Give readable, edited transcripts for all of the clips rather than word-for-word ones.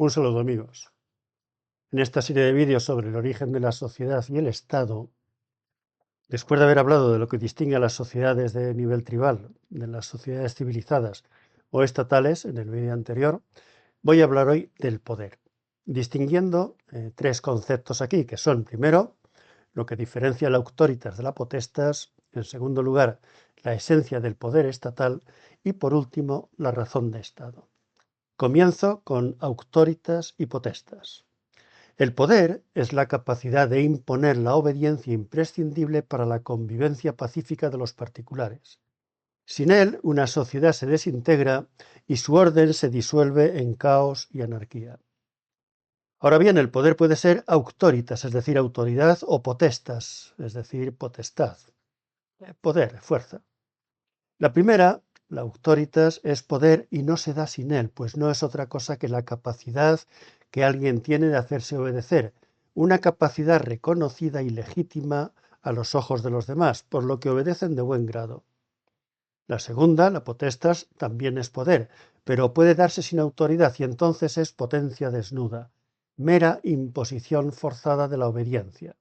Un saludo, amigos. En esta serie de vídeos sobre el origen de la sociedad y el Estado, después de haber hablado de lo que distingue a las sociedades de nivel tribal de las sociedades civilizadas o estatales en el vídeo anterior, voy a hablar hoy del poder, distinguiendo tres conceptos aquí, que son, primero, lo que diferencia la auctoritas de la potestas; en segundo lugar, la esencia del poder estatal; y por último, la razón de Estado. Comienzo con auctoritas y potestas. El poder es la capacidad de imponer la obediencia imprescindible para la convivencia pacífica de los particulares. Sin él, una sociedad se desintegra y su orden se disuelve en caos y anarquía. Ahora bien, el poder puede ser auctoritas, es decir, autoridad, o potestas, es decir, potestad. Poder, fuerza. La primera, la auctoritas, es poder y no se da sin él, pues no es otra cosa que la capacidad que alguien tiene de hacerse obedecer, una capacidad reconocida y legítima a los ojos de los demás, por lo que obedecen de buen grado. La segunda, la potestas, también es poder, pero puede darse sin autoridad y entonces es potencia desnuda, mera imposición forzada de la obediencia.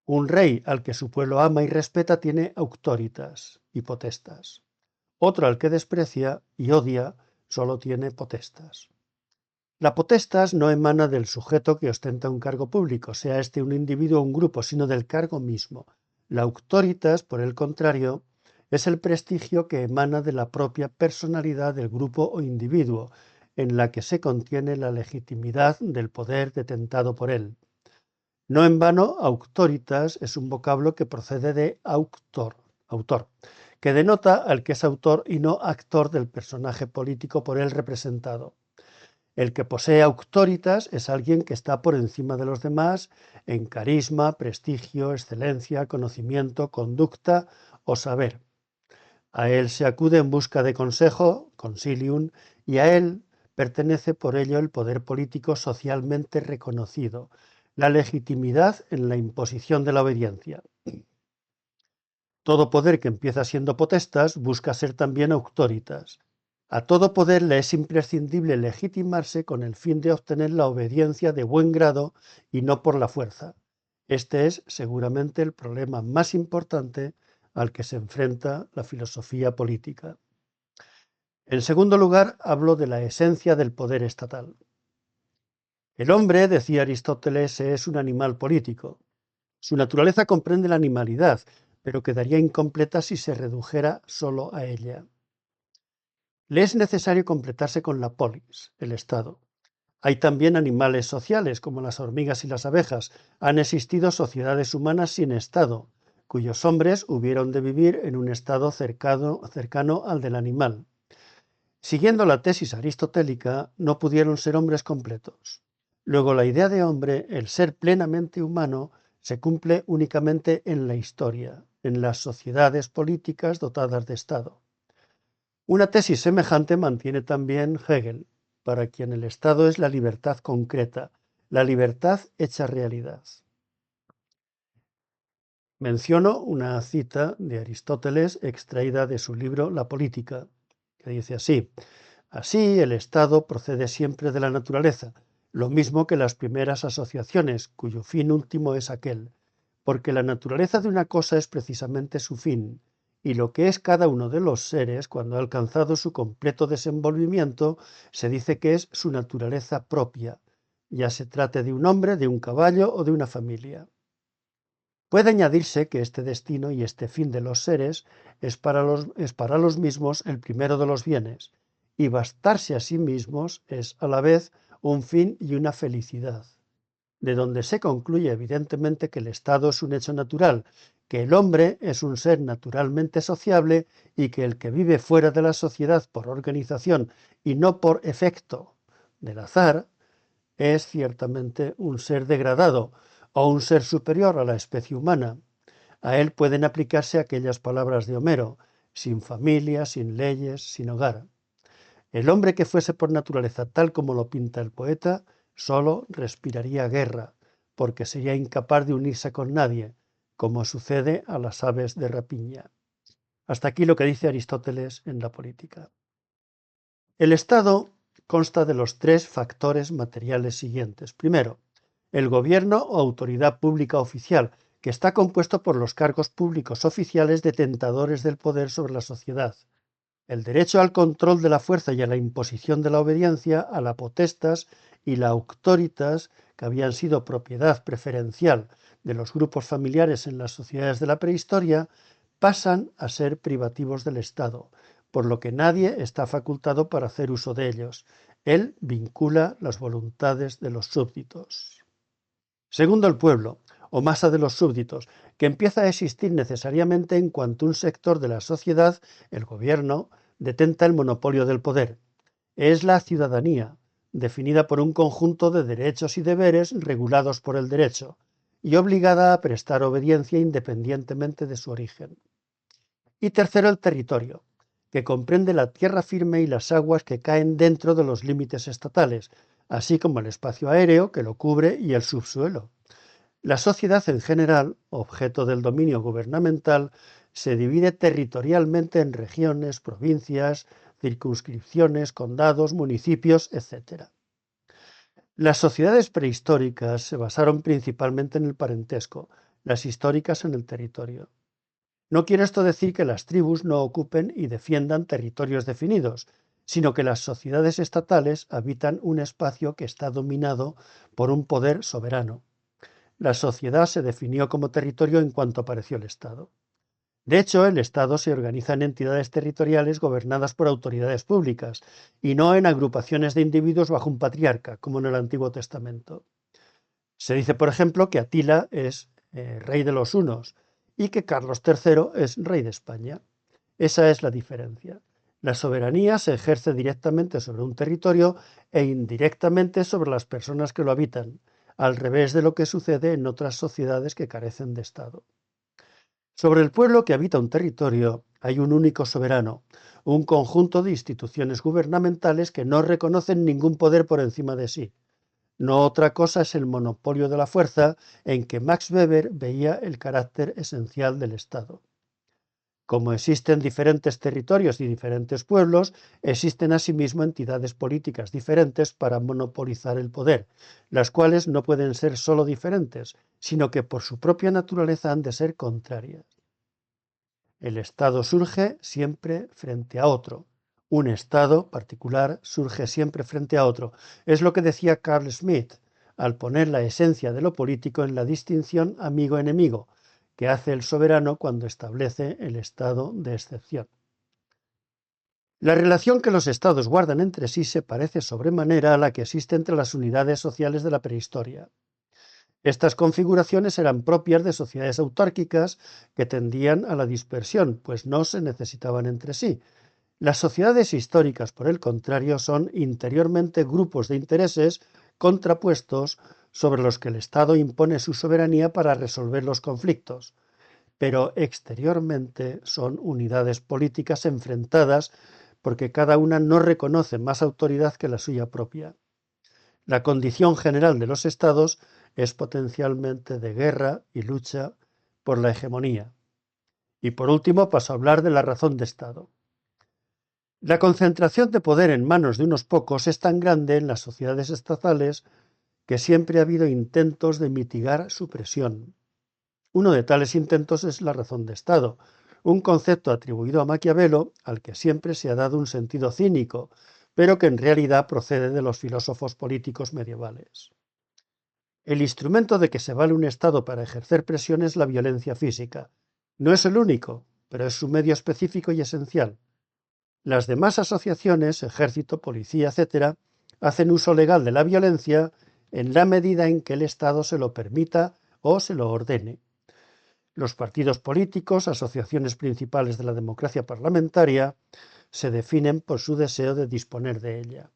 Un rey al que su pueblo ama y respeta tiene auctoritas y potestas. Otro al que desprecia y odia solo tiene potestas. La potestas no emana del sujeto que ostenta un cargo público, sea este un individuo o un grupo, sino del cargo mismo. La auctoritas, por el contrario, es el prestigio que emana de la propia personalidad del grupo o individuo, en la que se contiene la legitimidad del poder detentado por él. No en vano, auctoritas es un vocablo que procede de autor, que denota al que es autor y no actor del personaje político por él representado. El que posee auctoritas es alguien que está por encima de los demás en carisma, prestigio, excelencia, conocimiento, conducta o saber. A él se acude en busca de consejo, consilium, y a él pertenece por ello el poder político socialmente reconocido, la legitimidad en la imposición de la obediencia. Todo poder que empieza siendo potestas busca ser también auctoritas. A todo poder le es imprescindible legitimarse con el fin de obtener la obediencia de buen grado y no por la fuerza. Este es seguramente el problema más importante al que se enfrenta la filosofía política. En segundo lugar, hablo de la esencia del poder estatal. El hombre, decía Aristóteles, es un animal político. Su naturaleza comprende la animalidad, pero quedaría incompleta si se redujera solo a ella. Le es necesario completarse con la polis, el Estado. Hay también animales sociales, como las hormigas y las abejas. Han existido sociedades humanas sin Estado, cuyos hombres hubieron de vivir en un estado cercano al del animal. Siguiendo la tesis aristotélica, no pudieron ser hombres completos. Luego, la idea de hombre, el ser plenamente humano, se cumple únicamente en la historia, en las sociedades políticas dotadas de Estado. Una tesis semejante mantiene también Hegel, para quien el Estado es la libertad concreta, la libertad hecha realidad. Menciono una cita de Aristóteles extraída de su libro La Política, que dice así: así, el Estado procede siempre de la naturaleza, lo mismo que las primeras asociaciones, cuyo fin último es aquel, porque la naturaleza de una cosa es precisamente su fin, y lo que es cada uno de los seres, cuando ha alcanzado su completo desenvolvimiento, se dice que es su naturaleza propia, ya se trate de un hombre, de un caballo o de una familia. Puede añadirse que este destino y este fin de los seres es para los mismos el primero de los bienes, y bastarse a sí mismos es a la vez un fin y una felicidad, de donde se concluye evidentemente que el Estado es un hecho natural, que el hombre es un ser naturalmente sociable y que el que vive fuera de la sociedad por organización y no por efecto del azar es ciertamente un ser degradado o un ser superior a la especie humana. A él pueden aplicarse aquellas palabras de Homero: sin familia, sin leyes, sin hogar. El hombre que fuese por naturaleza tal como lo pinta el poeta, solo respiraría guerra, porque sería incapaz de unirse con nadie, como sucede a las aves de rapiña. Hasta aquí lo que dice Aristóteles en La Política. El Estado consta de los tres factores materiales siguientes. Primero, el gobierno o autoridad pública oficial, que está compuesto por los cargos públicos oficiales detentadores del poder sobre la sociedad. El derecho al control de la fuerza y a la imposición de la obediencia, a la potestas y la auctoritas, que habían sido propiedad preferencial de los grupos familiares en las sociedades de la prehistoria, pasan a ser privativos del Estado, por lo que nadie está facultado para hacer uso de ellos. Él vincula las voluntades de los súbditos. Segundo, el pueblo, o masa de los súbditos, que empieza a existir necesariamente en cuanto un sector de la sociedad, el gobierno, detenta el monopolio del poder. Es la ciudadanía, definida por un conjunto de derechos y deberes regulados por el derecho, y obligada a prestar obediencia independientemente de su origen. Y tercero, el territorio, que comprende la tierra firme y las aguas que caen dentro de los límites estatales, así como el espacio aéreo que lo cubre y el subsuelo. La sociedad en general, objeto del dominio gubernamental, se divide territorialmente en regiones, provincias, circunscripciones, condados, municipios, etc. Las sociedades prehistóricas se basaron principalmente en el parentesco, las históricas en el territorio. No quiere esto decir que las tribus no ocupen y defiendan territorios definidos, sino que las sociedades estatales habitan un espacio que está dominado por un poder soberano. La sociedad se definió como territorio en cuanto apareció el Estado. De hecho, el Estado se organiza en entidades territoriales gobernadas por autoridades públicas y no en agrupaciones de individuos bajo un patriarca, como en el Antiguo Testamento. Se dice, por ejemplo, que Atila es rey de los hunos y que Carlos III es rey de España. Esa es la diferencia. La soberanía se ejerce directamente sobre un territorio e indirectamente sobre las personas que lo habitan, al revés de lo que sucede en otras sociedades que carecen de Estado. Sobre el pueblo que habita un territorio hay un único soberano, un conjunto de instituciones gubernamentales que no reconocen ningún poder por encima de sí. No otra cosa es el monopolio de la fuerza en que Max Weber veía el carácter esencial del Estado. Como existen diferentes territorios y diferentes pueblos, existen asimismo entidades políticas diferentes para monopolizar el poder, las cuales no pueden ser solo diferentes, sino que por su propia naturaleza han de ser contrarias. El Estado surge siempre frente a otro. Un Estado particular surge siempre frente a otro. Es lo que decía Carl Schmitt, al poner la esencia de lo político en la distinción amigo-enemigo, que hace el soberano cuando establece el estado de excepción. La relación que los estados guardan entre sí se parece sobremanera a la que existe entre las unidades sociales de la prehistoria. Estas configuraciones eran propias de sociedades autárquicas que tendían a la dispersión, pues no se necesitaban entre sí. Las sociedades históricas, por el contrario, son interiormente grupos de intereses contrapuestos sobre los que el Estado impone su soberanía para resolver los conflictos, pero exteriormente son unidades políticas enfrentadas porque cada una no reconoce más autoridad que la suya propia. La condición general de los estados es potencialmente de guerra y lucha por la hegemonía. Y por último paso a hablar de la razón de Estado. La concentración de poder en manos de unos pocos es tan grande en las sociedades estatales que siempre ha habido intentos de mitigar su presión. Uno de tales intentos es la razón de Estado, un concepto atribuido a Maquiavelo al que siempre se ha dado un sentido cínico, pero que en realidad procede de los filósofos políticos medievales. El instrumento de que se vale un Estado para ejercer presión es la violencia física. No es el único, pero es su medio específico y esencial. Las demás asociaciones, ejército, policía, etc., hacen uso legal de la violencia en la medida en que el Estado se lo permita o se lo ordene. Los partidos políticos, asociaciones principales de la democracia parlamentaria, se definen por su deseo de disponer de ella.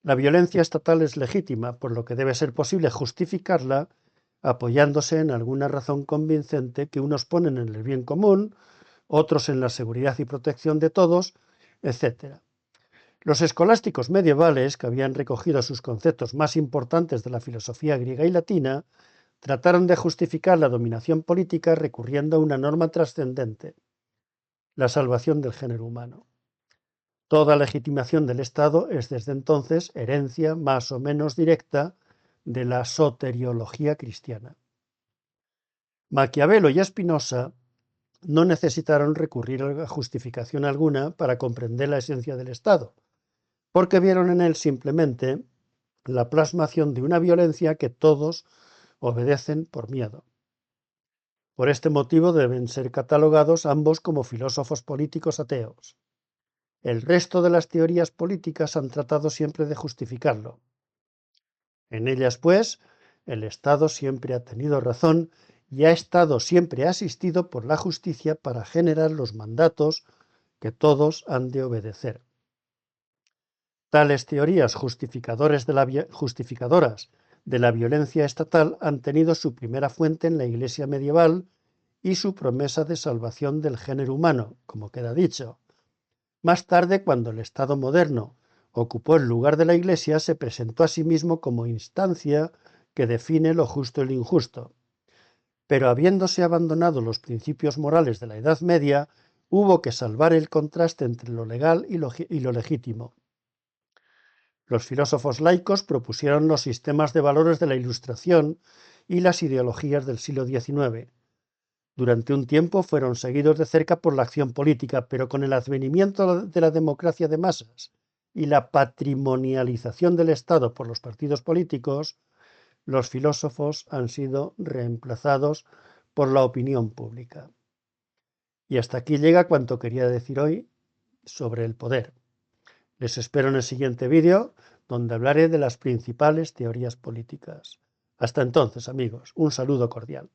La violencia estatal es legítima, por lo que debe ser posible justificarla apoyándose en alguna razón convincente que unos ponen en el bien común, otros en la seguridad y protección de todos, etc. Los escolásticos medievales, que habían recogido sus conceptos más importantes de la filosofía griega y latina, trataron de justificar la dominación política recurriendo a una norma trascendente, la salvación del género humano. Toda legitimación del Estado es desde entonces herencia más o menos directa de la soteriología cristiana. Maquiavelo y Spinoza no necesitaron recurrir a justificación alguna para comprender la esencia del Estado, porque vieron en él simplemente la plasmación de una violencia que todos obedecen por miedo. Por este motivo deben ser catalogados ambos como filósofos políticos ateos. El resto de las teorías políticas han tratado siempre de justificarlo. En ellas, pues, el Estado siempre ha tenido razón y ha estado siempre asistido por la justicia para generar los mandatos que todos han de obedecer. Tales teorías justificadoras de la violencia estatal han tenido su primera fuente en la Iglesia medieval y su promesa de salvación del género humano, como queda dicho. Más tarde, cuando el Estado moderno ocupó el lugar de la Iglesia, se presentó a sí mismo como instancia que define lo justo y lo injusto. Pero habiéndose abandonado los principios morales de la Edad Media, hubo que salvar el contraste entre lo legal y lo legítimo. Los filósofos laicos propusieron los sistemas de valores de la Ilustración y las ideologías del siglo XIX. Durante un tiempo fueron seguidos de cerca por la acción política, pero con el advenimiento de la democracia de masas y la patrimonialización del Estado por los partidos políticos, los filósofos han sido reemplazados por la opinión pública. Y hasta aquí llega cuanto quería decir hoy sobre el poder. Les espero en el siguiente vídeo, donde hablaré de las principales teorías políticas. Hasta entonces, amigos, un saludo cordial.